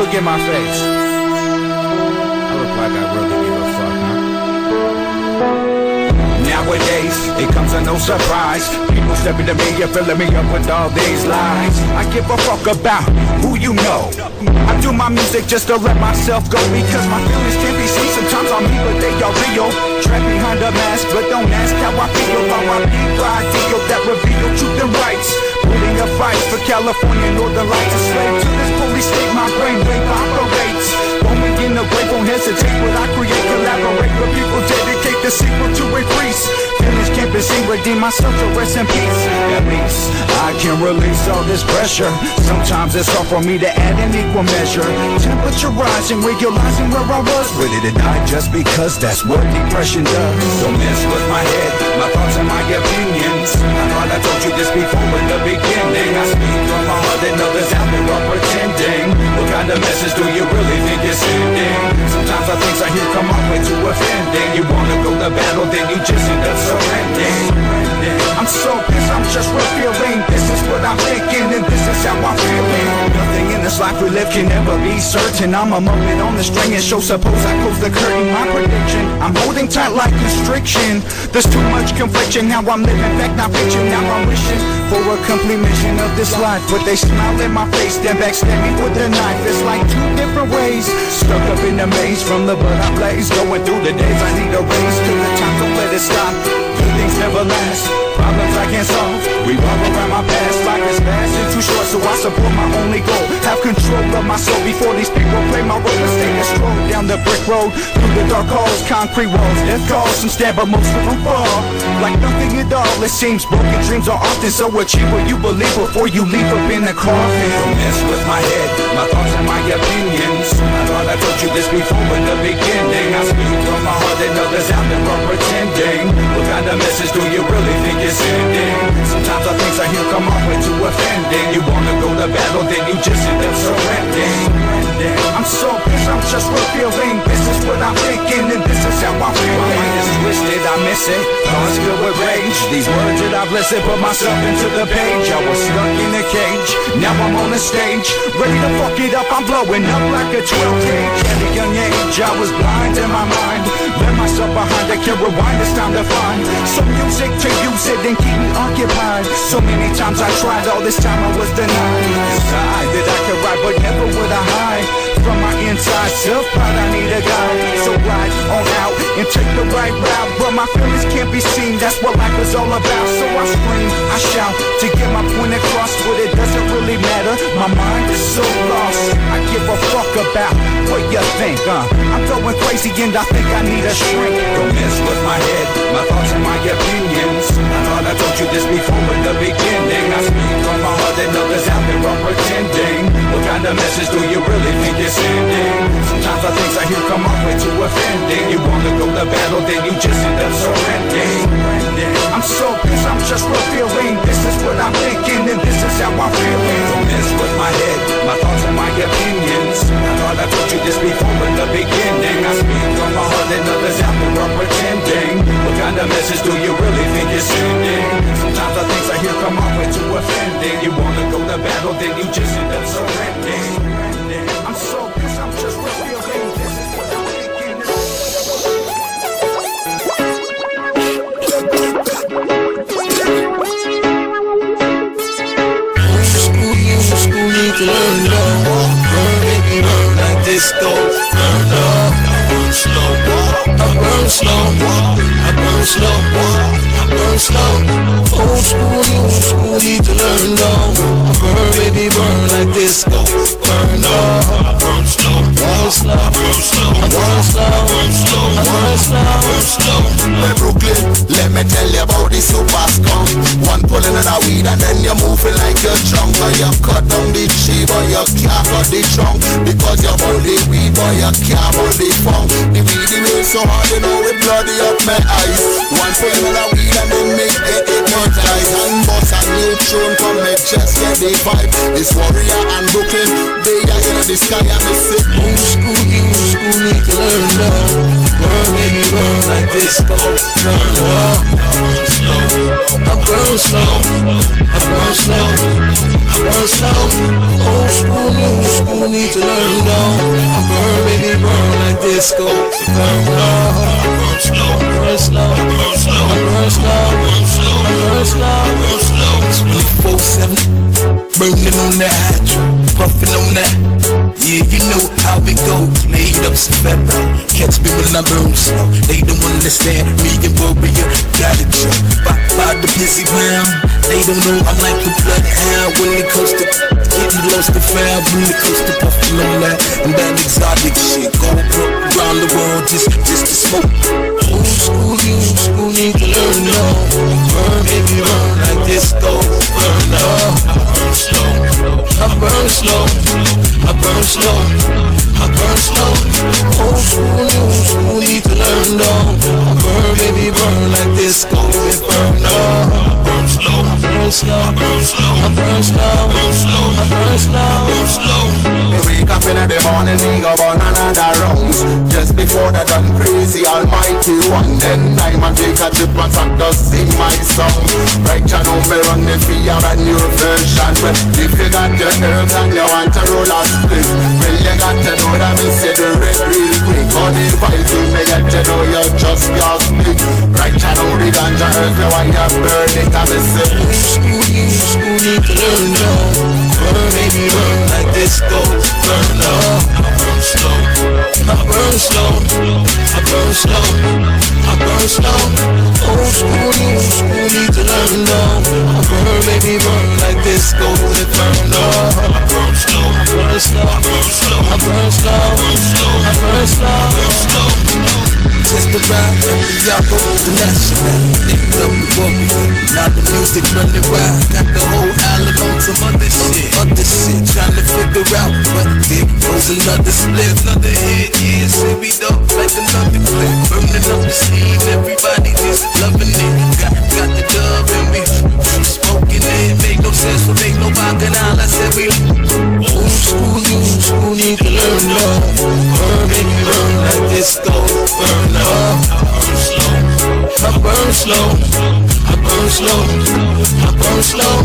look at my face. I look like I really give a fuck, huh? Nowadays, it comes as no surprise. People stepping to me and filling me up with all these lies. I give a fuck about who you know. I do my music just to let myself go, because my feelings can't be seen. Sometimes I'm me, but they are real. Trapped behind a mask, but don't ask how I feel. How I be ideal that reveal truth and rights. Putting a fight for California Northern Lights. A slave to this police state, my brain wave operates. Roaming in the grave, won't hesitate what I create. Collaborate with people, dedicate the sequel to a priest. Feelings can't be seen, redeem myself to rest in peace. At least I can release all this pressure. Sometimes it's hard for me to add an equal measure. Temperature rising, realizing where I was, ready to die just because that's what depression does. Don't mess with my head, my thoughts and my opinions. I thought I told you this before in the beginning. I speak from my heart and others out there are pretending. What kind of message do you really think you're sending? Sometimes the things I hear come off way too offending. You wanna go to battle, then you just end up surrendering. I'm so pissed, I'm just revealing. This is what I'm thinking and this is how I'm feeling. Nothing in this life we live can ever be certain. I'm a moment on the string and show suppose I close the curtain. My prediction, I'm holding tight like constriction. There's too much confliction, now I'm living back, not fiction. Now I'm wishing for a complete mission of this life, but they smile in my face, then backstab me with a knife. It's like two different ways, stuck up in the maze. From the blood I blaze, going through the days I need a raise. Till the time, don't let it stop. Good things never last, problems I can't solve. Revolve around my past like it's fast and too short, so I support my only goal. Have control of my soul before these people play my role. And stay a stroll down the brick road, through the dark halls, concrete walls. Death calls, some stand but most of them fall. Like nothing at all, it seems broken dreams are often so achieve what you believe before you leave up in the coffin. Don't mess with my head, my thoughts and my opinions. I thought I told you this before in the beginning. I speak from my heart and others out there are pretending. What kind of message do you really think you're sending? Sometimes the things I hear come off way too offending. You wanna go to battle, then you just end up surrendering. I'm so pissed, I'm just revealing. This is what I'm thinking and this is how I'm feeling. My mind is twisted, I miss it, thoughts filled with rage. These words that I've listened put myself into the page. I was stuck in a cage, now I'm on the stage. Ready to fuck it up, I'm blowing up like a 12 gauge. At a young age, I was blind in my mind. Left myself behind, I can't rewind, it's time to find some music to use it and keep me occupied. So many times I tried, all this time I was denied. Decide that I could ride, but never would I hide. From my inside self-pride, I need a guide. So ride on out and take the right route. But my feelings can't be seen, that's what life is all about. So I scream, I shout, to get my point across. But it doesn't really matter, my mind is so lost. I give a fuck about what you think, I'm going crazy and I think I need a shrink. Don't mess with my head, my thoughts and my opinions. I thought I told you this before in the beginning. I speak from my heart and others out there are pretending. What kind of message do you really think you're sending? Sometimes the things I hear come off way too offending. You wanna go to battle, then you just end up surrendering. I'm so pissed, I'm just revealing. This is what I'm thinking and this is how I'm feeling. Don't mess with my head, my thoughts and my opinions. I thought I told you this before in the beginning. I speak from my heart and others out there are pretending. What kind of message do you really think you're sending? Sometimes the things I hear come off way too offending. You wanna go to battle, then you just end up surrendering. I'm so pissed, I'm just revealing. This is what I'm thinking. School need to learn though. Burn, baby, burn like disco. Burn up, I burn slow. I burn slow. I burn slow. I burn slow. Old school, new school need to learn though. Burn, baby, burn like disco. Burn up, I burn slow. Burn slow. I burn slow. I burn slow. I burn slow. I burn slow. I burn slow. Hey Brooklyn, let me tell you about the super skunk. One pulling in a weed and then you're moving like you're drunk. Or you cut down the tree but you can't cut the trunk. Because you hold the weed but you can't hold the funk. The weed is so hard you know it bloody up my eyes. One pulling in a weed and then make it hypnotize. And bust a new tune from me just get the vibe. It's Warrior and Brooklyn, they are in the sky and me sit. Old school, new school need to learn though. Burn, baby, burn like disco. Burn up, I burn slow. I burn slow. I burn slow. I burn slow. Old school need to learn though. I burn, baby, burn like disco. Burn low, burn slow, burn slow, burn slow, burn slow, burn slow, burn slow, burn slow. 24/7, burning on that hydro, puffing on that. Yeah, you know how it goes. Made up some pepper, catch me when I burn slow. They don't understand me and Warrior got it jump by the busy round. They don't know I'm like a bloodhound when it comes to getting lost and found. When it comes to puffing on that and that exotic shit. Go around the world just to smoke. Old school need to learn though. Burn, baby, burn like disco. Burn up, I burn slow, I burn slow, I burn slow, I burn slow. Old school need to learn though. I burn, baby, burn like disco. It burn up, I burn slow, I burn slow, I burn slow, I burn slow, I burn slow, I burn slow, I burn slow. We wake up in the morning, we go on another round. Just before that done crazy, almighty one. Then I'm a take a trip and start to sing my song. Right now we run the fear and new version. But if you got your nerves and you want to roll a split, well you got to know that we say the red real quick. On the vibes we may get to know you just your split. Right now we ganja earth, you want you burn it and we say school need to learn though. Burn, baby, burn like disco. Burn up, I burn slow, I burn slow, I burn slow, I burn slow. Old school need to learn though. I burn, baby, burn like disco. It burn up, I burn slow, I burn slow, I burn slow, I burn slow, I burn slow, I burn slow. Just around y'all go the national. Nigga love the Warrior. Now the music running wild. Got the whole island on some other shit. Trying to figure out what it goes. Another split, another hit. Yeah, sweet up like another clip. Burning up the scene, everybody just loving it. Got the dub and we smoking it. Make no sense, so make no bacchanal. I said we old school need to learn love. Burn, baby, burn like disco. Burn up, I burn slow, I burn slow, I burn slow, I burn slow.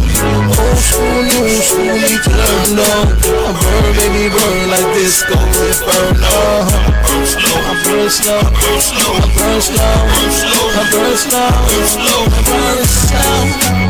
Old school, new school need to learn though. I burn, baby, burn like disco. It burn up, I burn slow, I burn slow, I burn slow, I burn slow, I burn slow, I burn slow, I burn slow.